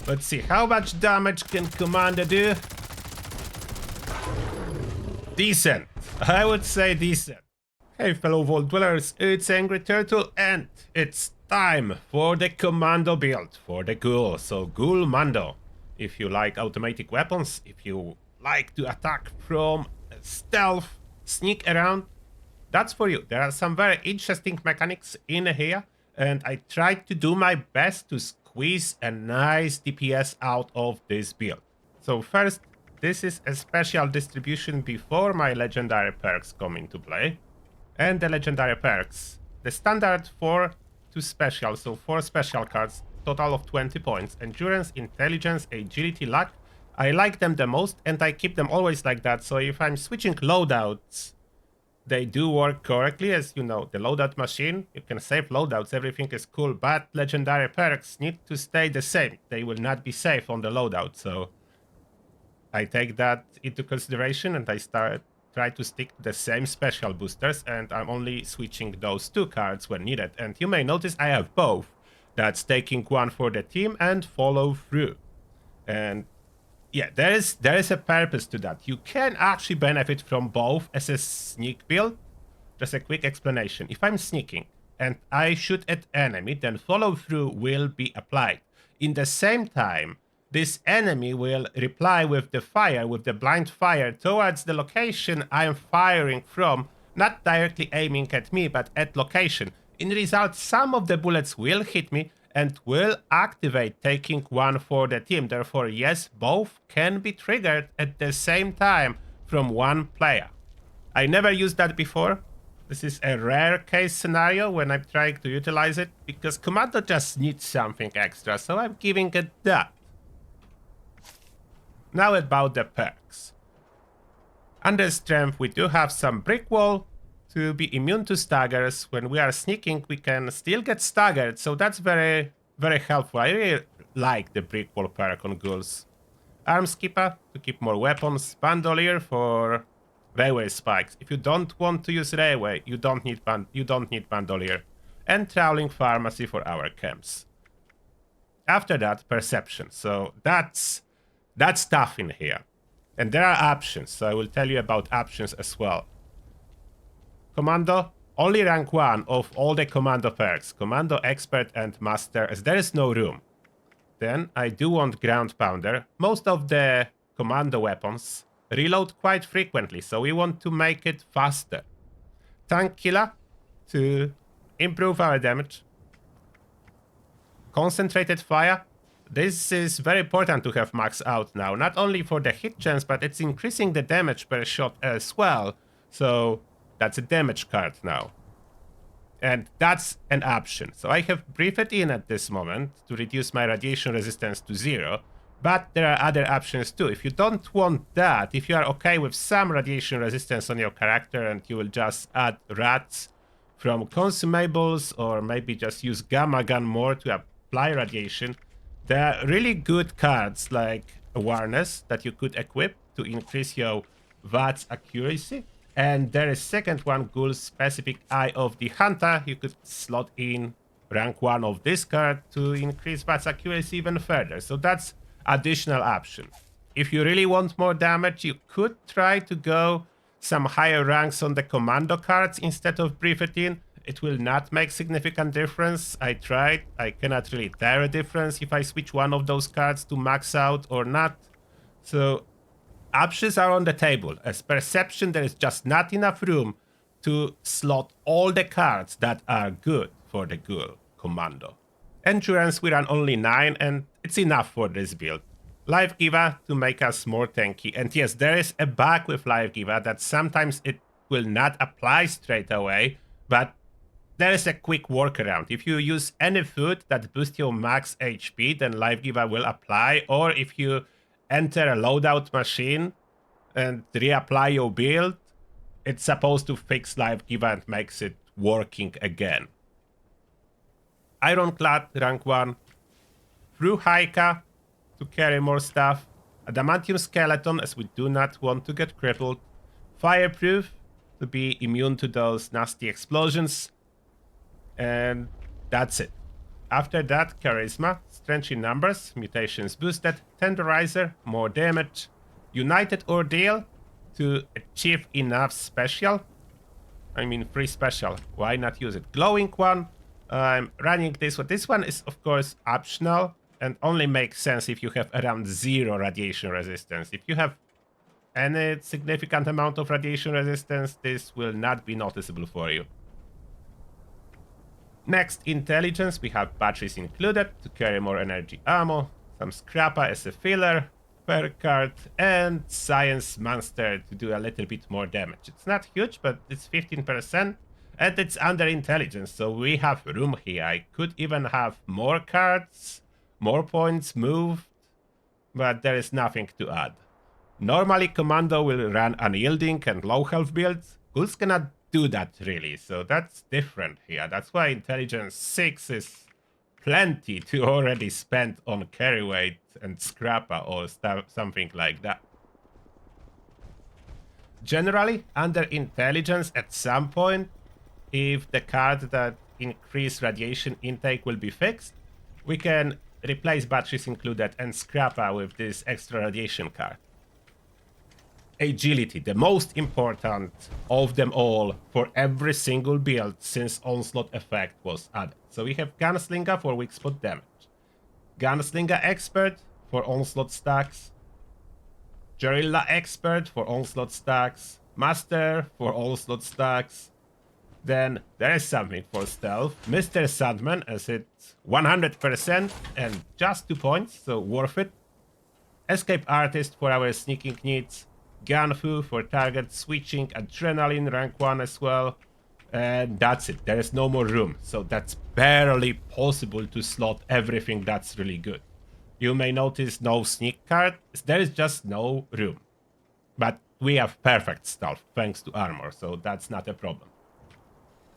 Let's see, how much damage can Commando do? Decent. I would say decent. Hey fellow Vault Dwellers, it's Angry Turtle and it's time for the Commando build for the Ghoul. So Ghoul Mando. If you like automatic weapons, if you like to attack from stealth, sneak around, that's for you. There are some very interesting mechanics in here, and I tried to do my best to squeeze a nice DPS out of this build. So first, this is a special distribution before my legendary perks come into play. And the legendary perks. The standard 4 to special, so 4 special cards, total of 20 points. Endurance, Intelligence, Agility, Luck. I like them the most, and I keep them always like that, so if I'm switching loadouts, they do work correctly. As you know, the loadout machine, you can save loadouts, everything is cool, but legendary perks need to stay the same. They will not be safe on the loadout, so I take that into consideration and I try to stick to the same special boosters, and I'm only switching those 2 cards when needed. And you may notice I have both. That's taking one for the team and follow through. And yeah, there is a purpose to that. You can actually benefit from both as a sneak build. Just a quick explanation. If I'm sneaking and I shoot at enemy, then follow through will be applied. In the same time, this enemy will reply with the fire, with the blind fire towards the location I'm firing from, not directly aiming at me, but at location. In result, some of the bullets will hit me and will activate, taking one for the team. Therefore, yes, both can be triggered at the same time from one player. I never used that before. This is a rare case scenario when I'm trying to utilize it, because Commando just needs something extra, so I'm giving it that. Now about the perks. Under strength, we do have some brick wall to be immune to staggers. When we are sneaking, we can still get staggered, so that's very, very helpful. I really like the brick wall perk on ghouls. Arm skipper to keep more weapons. Bandolier for railway spikes. If you don't want to use railway, you don't need bandolier. And traveling pharmacy for our camps. After that, perception. So that's tough in here. And there are options, so I will tell you about options as well. Commando, only rank 1 of all the Commando perks. Commando, Expert, and Master, as there is no room. Then I do want Ground Pounder. Most of the Commando weapons reload quite frequently, so we want to make it faster. Tank Killer to improve our damage. Concentrated Fire. This is very important to have max out now, not only for the hit chance, but it's increasing the damage per shot as well. So that's a damage card now. And that's an option. So I have Breathed In at this moment to reduce my radiation resistance to 0. But there are other options too. If you don't want that, if you are okay with some radiation resistance on your character and you will just add rats from consumables, or maybe just use Gamma Gun more to apply radiation, there are really good cards like Awareness that you could equip to increase your VATS accuracy. And there is second one, Ghoul's Specific Eye of the Hunter. You could slot in rank 1 of this card to increase VATS accuracy even further. So that's additional option. If you really want more damage, you could try to go some higher ranks on the Commando cards instead of Breathed In. It will not make significant difference. I tried. I cannot really tell a difference if I switch one of those cards to max out or not. So options are on the table. As perception, there is just not enough room to slot all the cards that are good for the Ghoul Commando. Endurance, we run only 9, and it's enough for this build. Life Giver to make us more tanky. And yes, there is a bug with Life Giver that sometimes it will not apply straight away, but there is a quick workaround. If you use any food that boosts your max HP, then Life Giver will apply. Or if you enter a loadout machine and reapply your build, it's supposed to fix Life Giver and makes it working again. Ironclad, rank 1. Through Haika to carry more stuff. Adamantium Skeleton, as we do not want to get crippled. Fireproof to be immune to those nasty explosions. And that's it. After that, Charisma, Strength in Numbers, Mutations boosted, Tenderizer, more damage, United Ordeal to achieve enough special. I mean, free special. Why not use it? Glowing one. I'm running this one. This one is, of course, optional and only makes sense if you have around 0 radiation resistance. If you have any significant amount of radiation resistance, this will not be noticeable for you. Next, Intelligence. We have batteries included to carry more energy ammo, some Scrappa as a filler, per card, and Science Monster to do a little bit more damage. It's not huge, but it's 15%, and it's under Intelligence, so we have room here. I could even have more cards, more points moved, but there is nothing to add. Normally, Commando will run unyielding and low health builds. Ghouls cannot do that really, so that's different here. That's why Intelligence 6 is plenty to already spend on carry weight and Scrappa or something like that. Generally, under Intelligence at some point, if the card that increase radiation intake will be fixed, we can replace batteries included and Scrappa with this extra radiation card. Agility, the most important of them all for every single build since Onslaught effect was added. So we have Gunslinger for weak spot damage, Gunslinger Expert for Onslaught stacks, Guerrilla Expert for Onslaught stacks, Master for Onslaught stacks. Then there is something for stealth, Mr. Sandman, as it's 100% and just 2 points, so worth it. Escape Artist for our sneaking needs, Gunfu for target switching, Adrenaline rank 1 as well, and that's it. There is no more room, so that's barely possible to slot everything that's really good. You may notice no sneak card, there is just no room. But we have perfect stealth thanks to armor, so that's not a problem.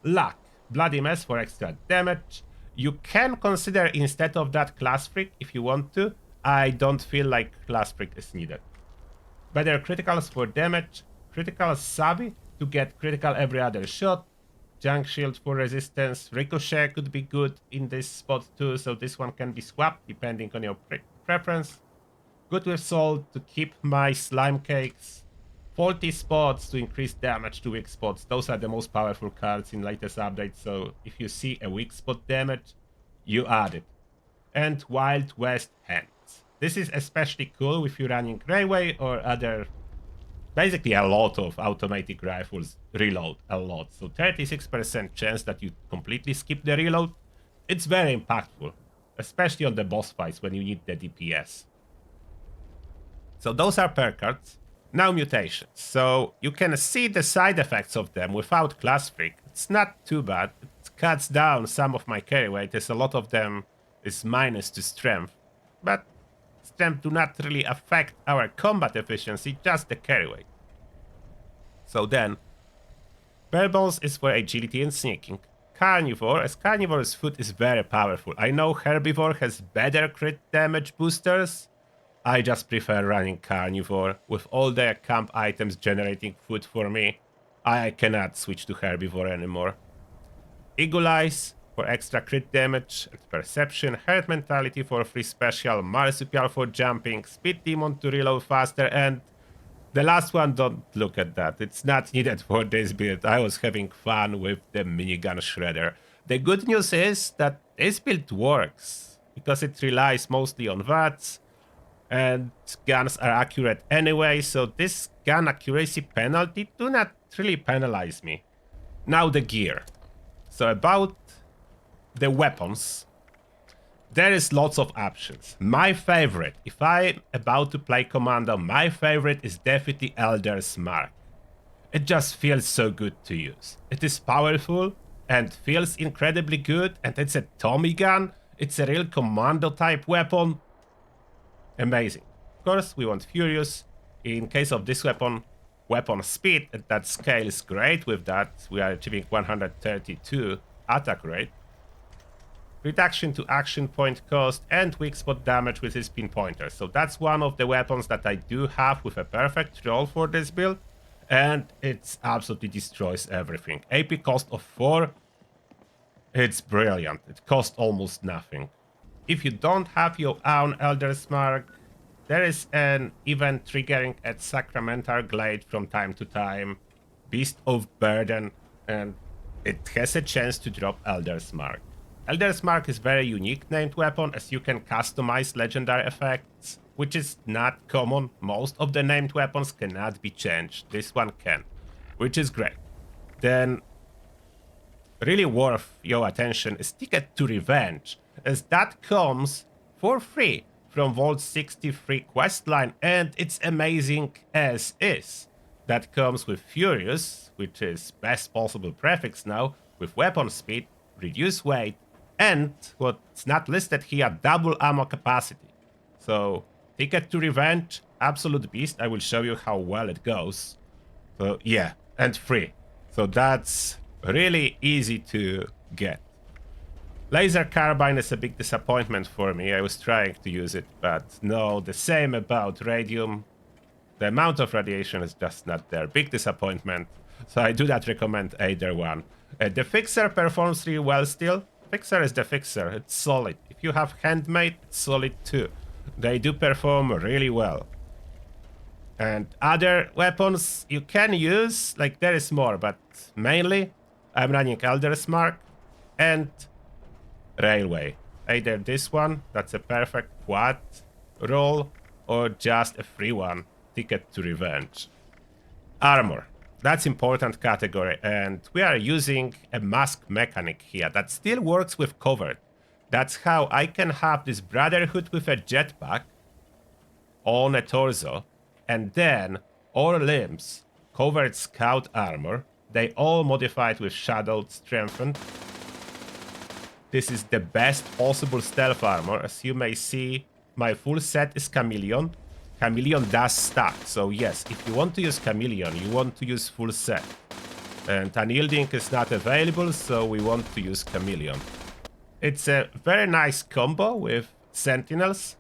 Luck, Bloody Mess for extra damage. You can consider instead of that Class Freak if you want to. I don't feel like Class Freak is needed. Better criticals for damage, critical savvy to get critical every other shot, junk shield for resistance, ricochet could be good in this spot too, so this one can be swapped depending on your preference. Good with salt to keep my slime cakes, faulty spots to increase damage to weak spots. Those are the most powerful cards in latest update, so if you see a weak spot damage, you add it. And Wild West Hands. This is especially cool if you're running Railway or other, basically a lot of automatic rifles reload a lot. So 36% chance that you completely skip the reload. It's very impactful, especially on the boss fights when you need the DPS. So those are per cards. Now Mutations. So you can see the side effects of them without Class Freak. It's not too bad. It cuts down some of my carry weight, as a lot of them is minus to strength. But strength do not really affect our combat efficiency, just the carry weight. So then, Bare Bones is for agility and sneaking. Carnivore, as Carnivore's food is very powerful. I know Herbivore has better crit damage boosters. I just prefer running Carnivore. With all their camp items generating food for me, I cannot switch to Herbivore anymore. Eagle Eyes for extra crit damage and perception, Herd Mentality for free special, Marsupial for jumping, Speed Demon to reload faster, and the last one, don't look at that. It's not needed for this build. I was having fun with the minigun shredder. The good news is that this build works because it relies mostly on VATS and guns are accurate anyway, so this gun accuracy penalty do not really penalize me. Now the gear. So about the weapons, there is lots of options. My favorite, if I'm about to play Commando, my favorite is definitely Elder's Mark. It just feels so good to use. It is powerful and feels incredibly good, and it's a Tommy gun. It's a real Commando type weapon. Amazing. Of course, we want Furious. In case of this weapon speed at that scale is great. With that, we are achieving 132 attack rate. Reduction to action point cost and weak spot damage with his pinpointer. So that's one of the weapons that I do have with a perfect roll for this build. And it absolutely destroys everything. AP cost of 4. It's brilliant. It costs almost nothing. If you don't have your own Elder's Mark, there is an event triggering at Sacramental Glade from time to time, Beast of Burden, and it has a chance to drop Elder's Mark. Elder's Mark is very unique named weapon as you can customize legendary effects, which is not common. Most of the named weapons cannot be changed. This one can, which is great. Then really worth your attention is Ticket to Revenge, as that comes for free from Vault 63 questline, and it's amazing as is. That comes with Furious, which is best possible prefix now, with weapon speed, reduced weight, and what's not listed here, double ammo capacity. So, Ticket to Revenge, absolute beast. I will show you how well it goes. So yeah, and free. So that's really easy to get. Laser carbine is a big disappointment for me. I was trying to use it, but no, the same about radium. The amount of radiation is just not there. Big disappointment. So I do not recommend either one. The Fixer performs really well still. Fixer is the Fixer. It's solid. If you have handmade, it's solid too. They do perform really well. And other weapons you can use, like there is more, but mainly I'm running Elder's Mark and Railway. Either this one, that's a perfect quad roll, or just a free one, Ticket to Revenge. Armor. That's important category, and we are using a mask mechanic here that still works with covered. That's how I can have this Brotherhood with a jetpack on a torso, and then all limbs covered scout armor. They all modified with shadowed strengthened. This is the best possible stealth armor. As you may see, my full set is Chameleon. Chameleon does stack, so yes, if you want to use Chameleon, you want to use full set. And Unyielding is not available, so we want to use Chameleon. It's a very nice combo with Sentinels,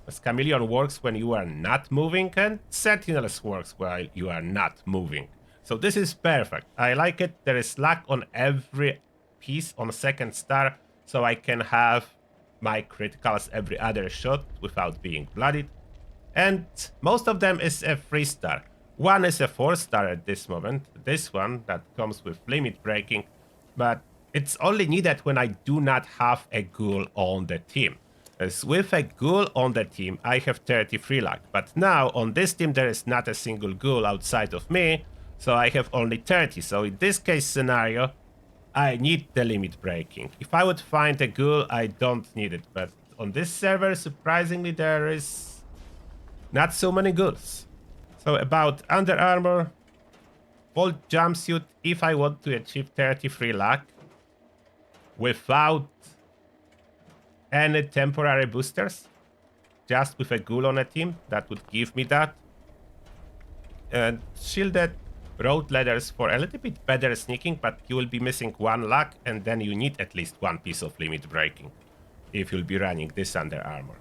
as Chameleon works when you are not moving, and Sentinels works while you are not moving. So this is perfect. I like it. There is luck on every piece on second star, so I can have my criticals every other shot without being bloodied. And most of them is a 3-star. One is a 4-star at this moment. This one that comes with limit breaking, but it's only needed when I do not have a Ghoul on the team. As with a Ghoul on the team, I have 33 luck, but now on this team there is not a single Ghoul outside of me, so I have only 30. So in this case scenario, I need the limit breaking. If I would find a Ghoul, I don't need it, but on this server, surprisingly, there is not so many Ghouls. So about under armor, Volt jumpsuit, if I want to achieve 33 luck without any temporary boosters, just with a Ghoul on a team, that would give me that. And shielded road ladders for a little bit better sneaking, but you will be missing 1 luck, and then you need at least 1 piece of limit breaking if you'll be running this under armor.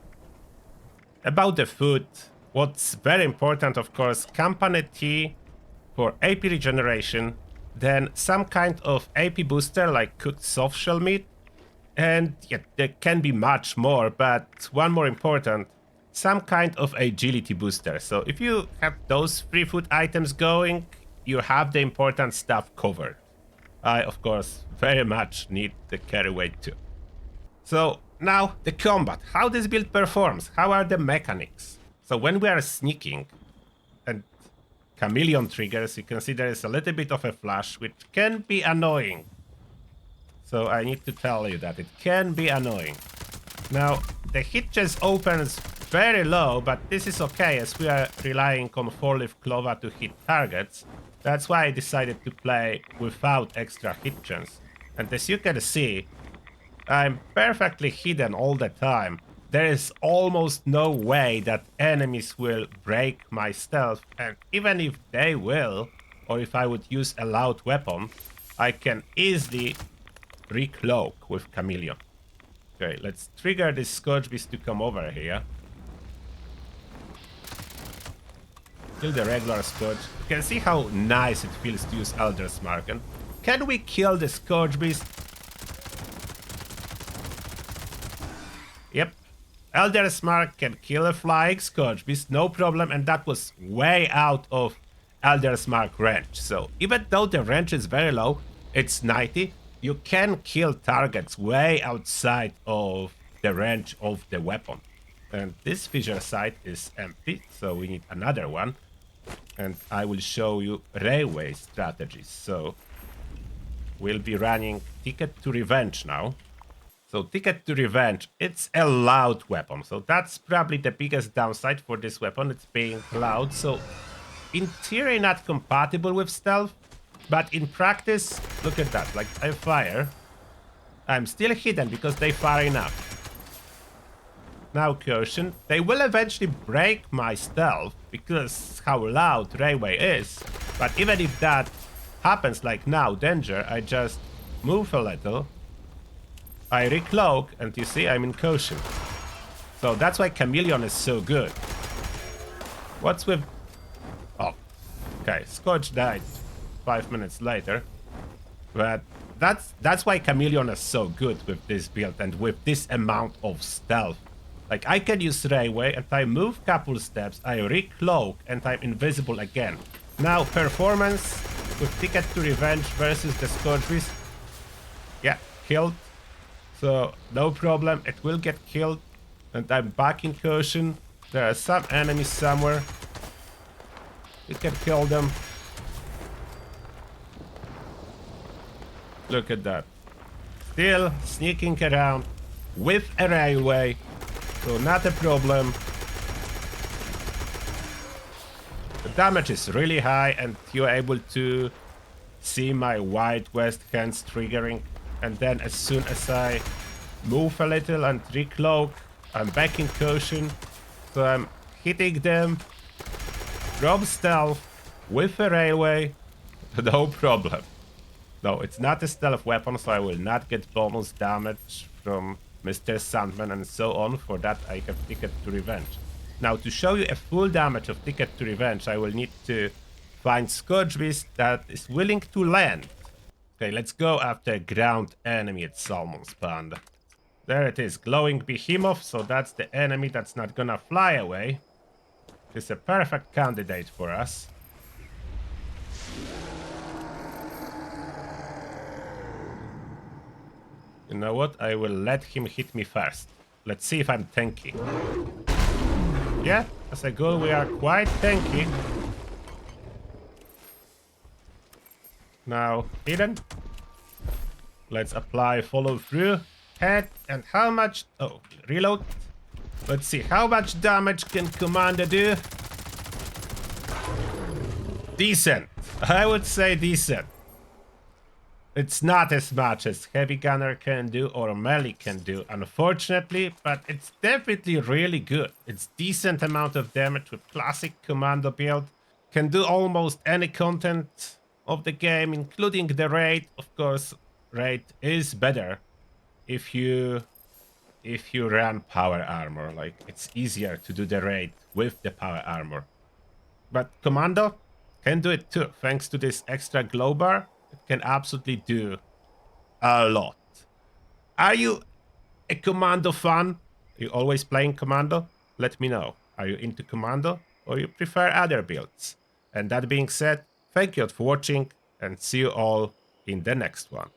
About the food, what's very important, of course, Company Tea for AP regeneration, then some kind of AP booster like cooked soft shell meat, and yeah, there can be much more, but one more important, some kind of agility booster. So if you have those 3 food items going, you have the important stuff covered. I, of course, very much need the carry weight too. So now the combat, how this build performs, how are the mechanics? So when we are sneaking and Chameleon triggers, you can see there is a little bit of a flash, which can be annoying. So I need to tell you that it can be annoying. Now, the hit chance opens very low, but this is okay as we are relying on 4-leaf clover to hit targets. That's why I decided to play without extra hit chance. And as you can see, I'm perfectly hidden all the time. There is almost no way that enemies will break my stealth, and even if they will, or if I would use a loud weapon, I can easily recloak with Chameleon. Okay, let's trigger this Scourge Beast to come over here. Kill the regular Scourge. You can see how nice it feels to use Elder's Mark. And can we kill the Scourge Beast? Elder's Mark can kill a flying Scourge Beast, no problem, and that was way out of Elder's Mark range. So even though the range is very low, it's 90, you can kill targets way outside of the range of the weapon. And this fissure site is empty, so we need another one. And I will show you railway strategies. So we'll be running Ticket to Revenge now. So Ticket to Revenge, it's a loud weapon. So that's probably the biggest downside for this weapon. It's being loud. So in theory, not compatible with stealth. But in practice, look at that. Like, I fire. I'm still hidden because they fire enough. Now caution. They will eventually break my stealth because how loud railway is. But even if that happens, like now, danger, I just move a little. I recloak, and you see I'm in caution. So that's why Chameleon is so good. What's with... Oh, okay, Scorch died 5 minutes later. But that's why Chameleon is so good with this build and with this amount of stealth. Like, I can use Railway, and I move couple steps, I recloak, and I'm invisible again. Now, performance with Ticket to Revenge versus the Scorch Beast. Yeah, killed. So, no problem, it will get killed. And I'm back in caution. There are some enemies somewhere. You can kill them. Look at that. Still sneaking around with a railway. So not a problem. The damage is really high, and you're able to see my Wild West hands triggering. And then as soon as I move a little and recloak, I'm back in caution. So I'm hitting them from stealth with a railway. No problem. No, it's not a stealth weapon, so I will not get bonus damage from Mr. Sandman and so on. For that, I have Ticket to Revenge. Now, to show you a full damage of Ticket to Revenge, I will need to find Scourge Beast that is willing to land. Okay, let's go after ground enemy at Salmon's Pond. There it is, glowing behemoth, so that's the enemy that's not gonna fly away. It's a perfect candidate for us. You know what? I will let him hit me first. Let's see if I'm tanky. Yeah, as a ghoul, we are quite tanky. Now, hidden. Let's apply follow through. Head, and how much... Oh, reload. Let's see, how much damage can Commando do? Decent. I would say decent. It's not as much as Heavy Gunner can do or Melee can do, unfortunately, but it's definitely really good. It's decent amount of damage with classic Commando build. Can do almost any content of the game, including the raid. Of course, raid is better if you run power armor. Like, it's easier to do the raid with the power armor. But Commando can do it too, thanks to this extra glow bar. It can absolutely do a lot. Are you a Commando fan? Are you always playing Commando? Let me know. Are you into Commando or you prefer other builds? And that being said, thank you for watching and see you all in the next one.